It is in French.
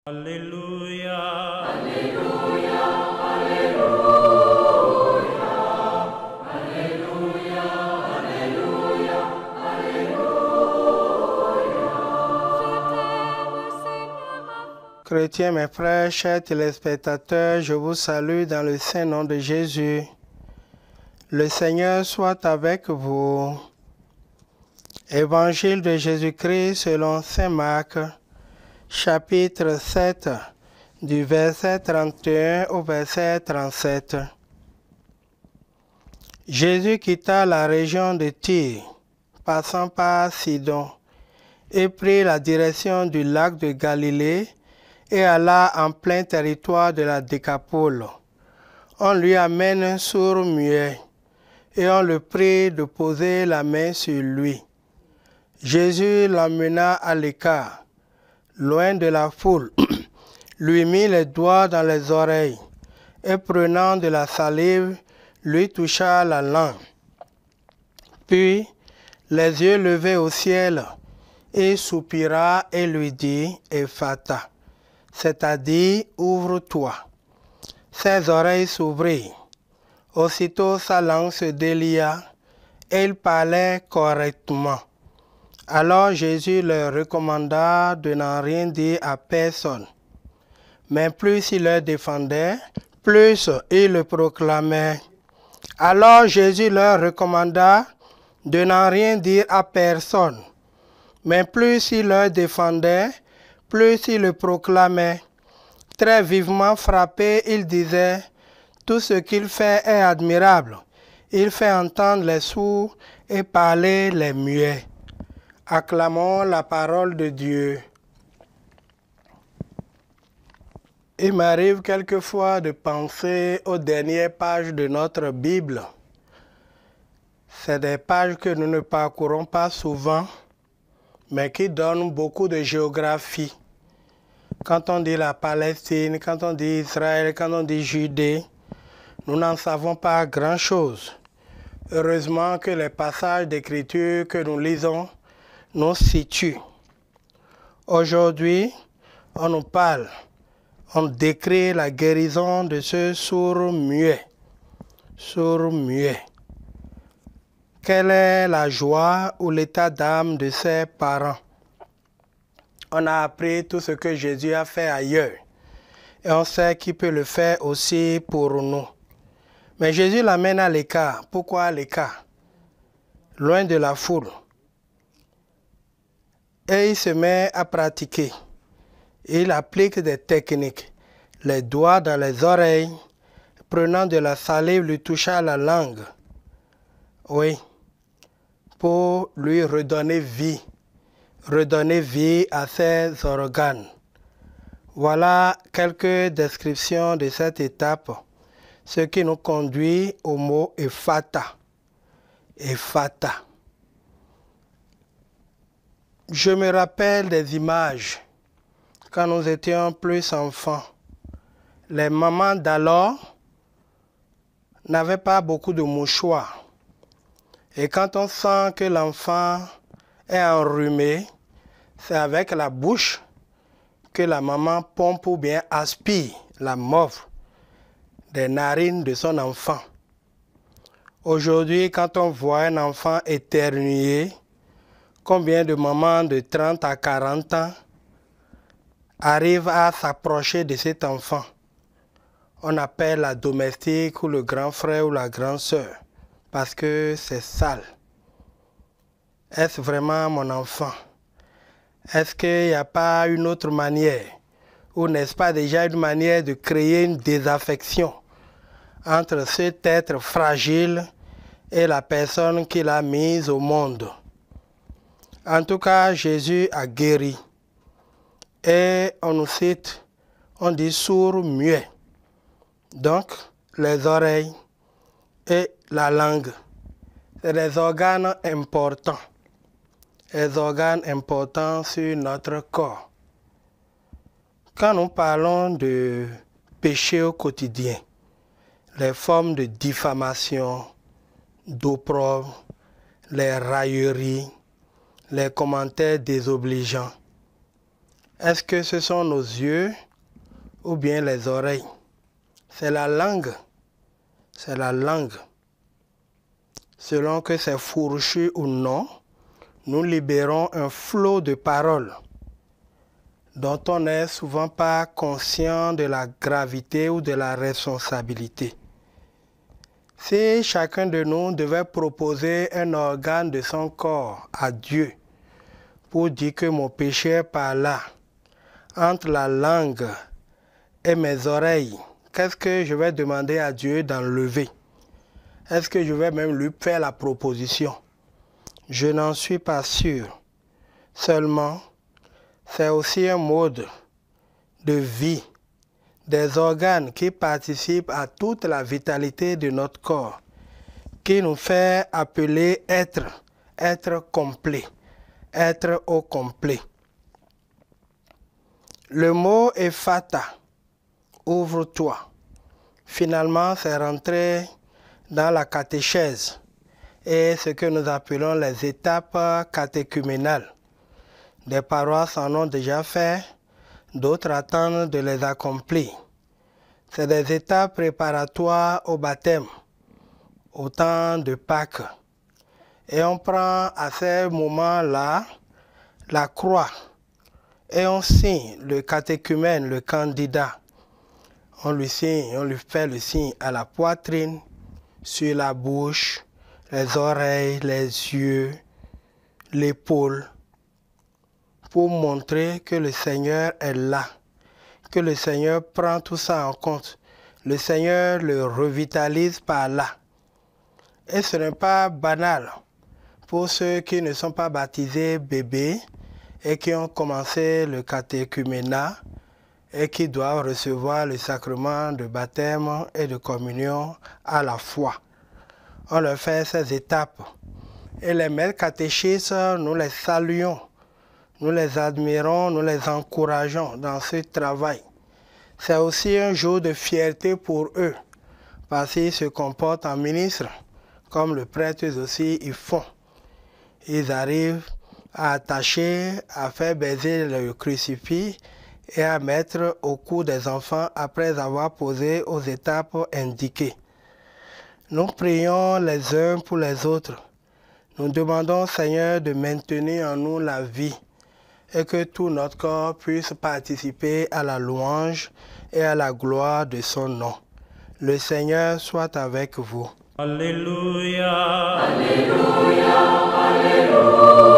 Alléluia. Alléluia, Alléluia, Alléluia, Alléluia, Alléluia. Chrétiens, mes frères, chers téléspectateurs, je vous salue dans le saint nom de Jésus. Le Seigneur soit avec vous. Évangile de Jésus-Christ selon saint Marc, chapitre 7, du verset 31 au verset 37. Jésus quitta la région de Tyr, passant par Sidon, et prit la direction du lac de Galilée et alla en plein territoire de la Décapole. On lui amène un sourd muet, et on le prie de poser la main sur lui. Jésus l'emmena à l'écart, loin de la foule, lui mit les doigts dans les oreilles, et prenant de la salive, lui toucha la langue. Puis, les yeux levés au ciel, il soupira et lui dit « Ephata », c'est-à-dire « Ouvre-toi ». Ses oreilles s'ouvrirent. Aussitôt sa langue se délia, et il parlait correctement. Alors Jésus leur recommanda de n'en rien dire à personne. Mais plus il leur défendait, plus il le proclamait. Alors Jésus leur recommanda de n'en rien dire à personne. Mais plus il leur défendait, plus il le proclamait. Très vivement frappé, il disait, « Tout ce qu'il fait est admirable. Il fait entendre les sourds et parler les muets. » Acclamons la parole de Dieu. Il m'arrive quelquefois de penser aux dernières pages de notre Bible. C'est des pages que nous ne parcourons pas souvent, mais qui donnent beaucoup de géographie. Quand on dit la Palestine, quand on dit Israël, quand on dit Judée, nous n'en savons pas grand-chose. Heureusement que les passages d'écriture que nous lisons nous situent. Aujourd'hui, on nous parle, on décrit la guérison de ce sourd muet. Sourd muet. Quelle est la joie ou l'état d'âme de ses parents? On a appris tout ce que Jésus a fait ailleurs. Et on sait qu'il peut le faire aussi pour nous. Mais Jésus l'amène à l'écart. Pourquoi à l'écart? Loin de la foule. Et il se met à pratiquer. Il applique des techniques. Les doigts dans les oreilles, prenant de la salive, lui toucha la langue. Oui, pour lui redonner vie à ses organes. Voilà quelques descriptions de cette étape, ce qui nous conduit au mot Ephata. Ephata. Je me rappelle des images quand nous étions plus enfants. Les mamans d'alors n'avaient pas beaucoup de mouchoirs. Et quand on sent que l'enfant est enrhumé, c'est avec la bouche que la maman pompe ou bien aspire la morve des narines de son enfant. Aujourd'hui, quand on voit un enfant éternuer, combien de mamans de 30 à 40 ans arrivent à s'approcher de cet enfant? On appelle la domestique ou le grand frère ou la grande sœur parce que c'est sale. Est-ce vraiment mon enfant? Est-ce qu'il n'y a pas une autre manière? Ou n'est-ce pas déjà une manière de créer une désaffection entre cet être fragile et la personne qui l'a mise au monde? En tout cas, Jésus a guéri. Et on nous cite, on dit sourd, muet. Donc, les oreilles et la langue, c'est des organes importants. Les organes importants sur notre corps. Quand nous parlons de péché au quotidien, les formes de diffamation, d'opprobre, les railleries, les commentaires désobligeants, Est-ce que ce sont nos yeux ou bien les oreilles? C'est la langue. C'est la langue. Selon que c'est fourchu ou non, nous libérons un flot de paroles dont on n'est souvent pas conscient de la gravité ou de la responsabilité. Si chacun de nous devait proposer un organe de son corps à Dieu pour dire que mon péché est par là, entre la langue et mes oreilles, qu'est-ce que je vais demander à Dieu d'enlever? Est-ce que je vais même lui faire la proposition? Je n'en suis pas sûr. Seulement, c'est aussi un mode de vie, des organes qui participent à toute la vitalité de notre corps, qui nous fait appeler être complet, être au complet. Le mot ephata, ouvre-toi. Finalement, c'est rentré dans la catéchèse et ce que nous appelons les étapes catéchuménales. Des paroisses en ont déjà fait, d'autres attendent de les accomplir. C'est des étapes préparatoires au baptême, au temps de Pâques. Et on prend à ces moments-là la croix et on signe le catéchumène, le candidat. On lui signe, on lui fait le signe à la poitrine, sur la bouche, les oreilles, les yeux, l'épaule, pour montrer que le Seigneur est là, que le Seigneur prend tout ça en compte. Le Seigneur le revitalise par là. Et ce n'est pas banal pour ceux qui ne sont pas baptisés bébés et qui ont commencé le catéchuménat et qui doivent recevoir le sacrement de baptême et de communion à la fois. On leur fait ces étapes. Et les maîtres catéchistes, nous les saluons, nous les admirons, nous les encourageons dans ce travail. C'est aussi un jour de fierté pour eux, parce qu'ils se comportent en ministres, comme les prêtres aussi ils font. Ils arrivent à attacher, à faire baiser le crucifix et à mettre au cou des enfants après avoir posé aux étapes indiquées. Nous prions les uns pour les autres. Nous demandons au Seigneur de maintenir en nous la vie et que tout notre corps puisse participer à la louange et à la gloire de son nom. Le Seigneur soit avec vous. Alléluia. Alléluia, Alléluia.